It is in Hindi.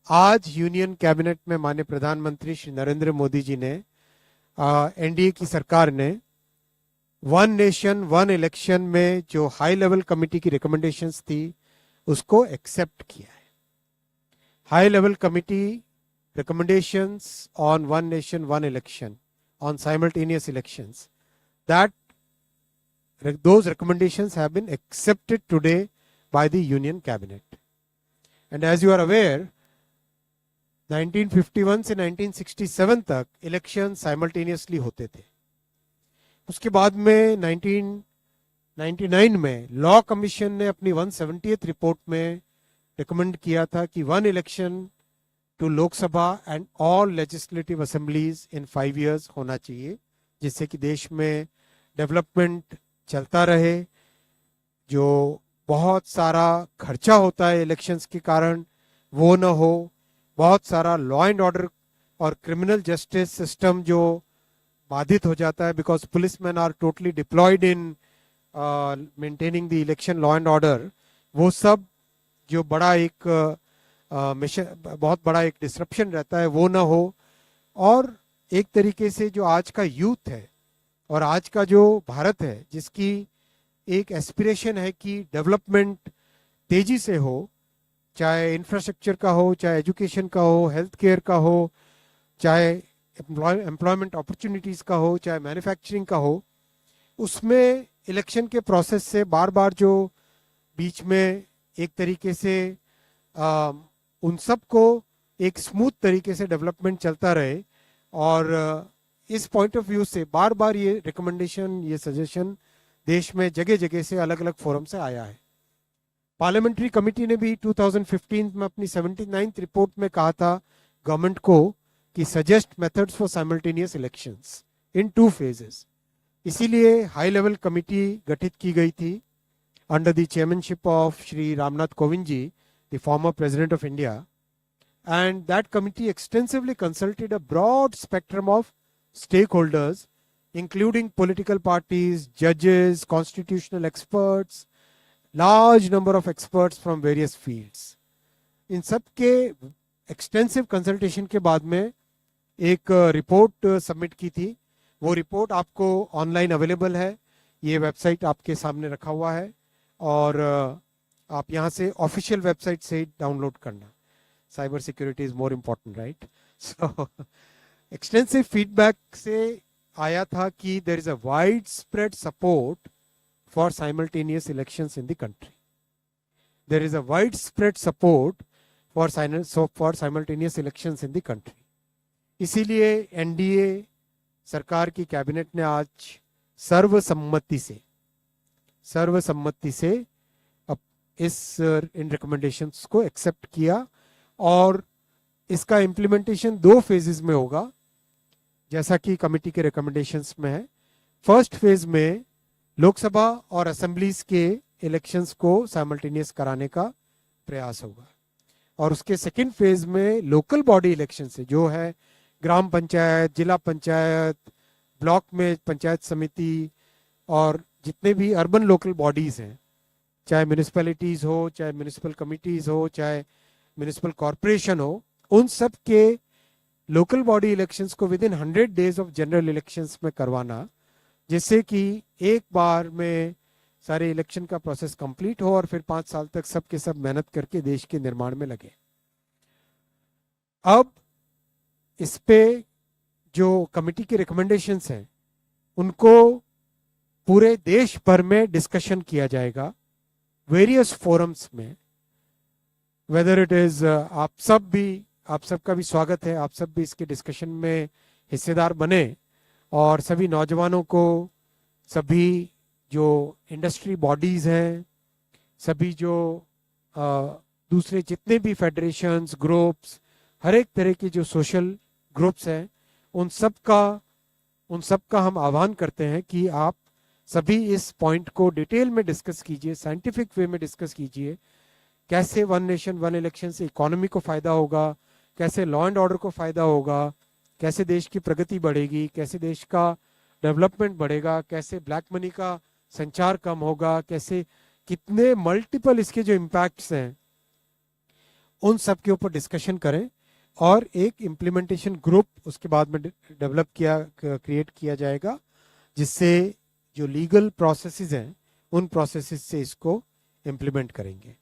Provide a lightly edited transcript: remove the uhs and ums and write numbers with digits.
आज यूनियन कैबिनेट में माननीय प्रधानमंत्री श्री नरेंद्र मोदी जी ने एनडीए की सरकार ने वन नेशन वन इलेक्शन में जो हाई लेवल कमेटी की रिकमेंडेशंस थी उसको एक्सेप्ट किया है। High level committee recommendations on one nation one election on simultaneous elections, that those recommendations have been accepted today by the union cabinet. And as you are aware, 1951 से 1967 तक इलेक्शन साइमल्टेनियसली होते थे। उसके बाद में 1999 में लॉ कमीशन ने अपनी 170th रिपोर्ट में रिकमेंड किया था कि one election to Lok Sabha and all legislative assemblies in 5 years होना चाहिए, जिससे कि देश में डेवलपमेंट चलता रहे। जो बहुत सारा खर्चा होता है इलेक्शंस के कारण वो ना हो, बहुत सारा लॉ एंड ऑर्डर और क्रिमिनल जस्टिस सिस्टम जो बाधित हो जाता है, because policeman are totally deployed in maintaining the election law and order, वो सब जो बड़ा एक बहुत बड़ा एक डिसरप्शन रहता है वो ना हो। और एक तरीके से जो आज का यूथ है और आज का जो भारत है, जिसकी एक एस्पिरेशन है कि डेवलपमेंट तेजी से हो, चाहे इंफ्रास्ट्रक्चर का हो, चाहे एजुकेशन का हो, हेल्थ केयर का हो, चाहे एम्प्लॉयमेंट अपॉर्चुनिटीज का हो, चाहे मैन्युफैक्चरिंग का हो, उसमें इलेक्शन के प्रोसेस से बार बार जो बीच में एक तरीके से उन सब को एक स्मूथ तरीके से डेवलपमेंट चलता रहे। और इस पॉइंट ऑफ व्यू से बार बार ये रिकमेंडेशन, ये सजेशन देश में जगह जगह से अलग अलग फोरम से आया है। पार्लियामेंट्री कमेटी ने भी 2015 में अपनी 79th रिपोर्ट में कहा था गवर्नमेंट को कि suggest methods for simultaneous elections in 2 phases। इसीलिए हाई लेवल कमेटी गठित की गई थी under the chairmanship of Shri Ramnath Kovind ji, the former president of India, and that committee extensively consulted a broad spectrum of stakeholders, including political parties, judges, constitutional experts, large number of experts from various fields. इन सब के एक्सटेंसिव कंसल्टेशन के बाद में एक रिपोर्ट सबमिट की थी। वो रिपोर्ट आपको ऑनलाइन अवेलेबल है, ये वेबसाइट आपके सामने रखा हुआ है और आप यहाँ से ऑफिशियल वेबसाइट से डाउनलोड करना। Cyber security is more important, right? So extensive feedback से आया था कि there is a wide spread support for simultaneous elections in the country. There is a wide spread support for simultaneous elections in the country. इसीलिए एनडीए सरकार की कैबिनेट ने आज सर्वसम्मति से इन रिकमेंडेशंस को एक्सेप्ट किया और इसका इम्प्लीमेंटेशन 2 phases में होगा, जैसा कि कमेटी के रिकमेंडेशंस में है। फर्स्ट फेज में लोकसभा और असेंबलीज के इलेक्शंस को साइमल्टेनियस कराने का प्रयास होगा और उसके सेकेंड फेज में लोकल बॉडी इलेक्शन से, जो है ग्राम पंचायत, जिला पंचायत, ब्लॉक में पंचायत समिति और जितने भी अर्बन लोकल बॉडीज हैं, चाहे म्यूनिसिपैलिटीज हो, चाहे म्यूनिसिपल कमिटीज हो, चाहे म्यूनिसिपल कॉरपोरेशन हो, उन सब के लोकल बॉडी इलेक्शंस को with in 100 days of general elections में करवाना, जिससे कि एक बार में सारे इलेक्शन का प्रोसेस कंप्लीट हो और फिर 5 साल तक सब के सब मेहनत करके देश के निर्माण में लगे। अब इस पे जो कमेटी के रिकमेंडेशंस हैं उनको पूरे देश भर में डिस्कशन किया जाएगा वेरियस फोरम्स में। वेदर इट इज आप सबका भी स्वागत है, आप सब भी इसके डिस्कशन में हिस्सेदार बने और सभी नौजवानों को, सभी जो इंडस्ट्री बॉडीज हैं, सभी जो दूसरे जितने भी फेडरेशंस, ग्रुप्स, हर एक तरह के जो सोशल ग्रुप्स हैं, उन सब का हम आह्वान करते हैं कि आप सभी इस पॉइंट को डिटेल में डिस्कस कीजिए, साइंटिफिक वे में डिस्कस कीजिए। कैसे वन नेशन वन इलेक्शन से इकोनॉमी को फायदा होगा, कैसे लॉ एंड ऑर्डर को फायदा होगा, कैसे देश की प्रगति बढ़ेगी, कैसे देश का डेवलपमेंट बढ़ेगा, कैसे ब्लैक मनी का संचार कम होगा, कैसे कितने मल्टीपल इसके जो इम्पैक्ट्स हैं उन सब के ऊपर डिस्कशन करें और एक इम्प्लीमेंटेशन ग्रुप उसके बाद में क्रिएट किया जाएगा, जिससे जो लीगल प्रोसेसेस हैं उन प्रोसेसेस से इसको इम्प्लीमेंट करेंगे।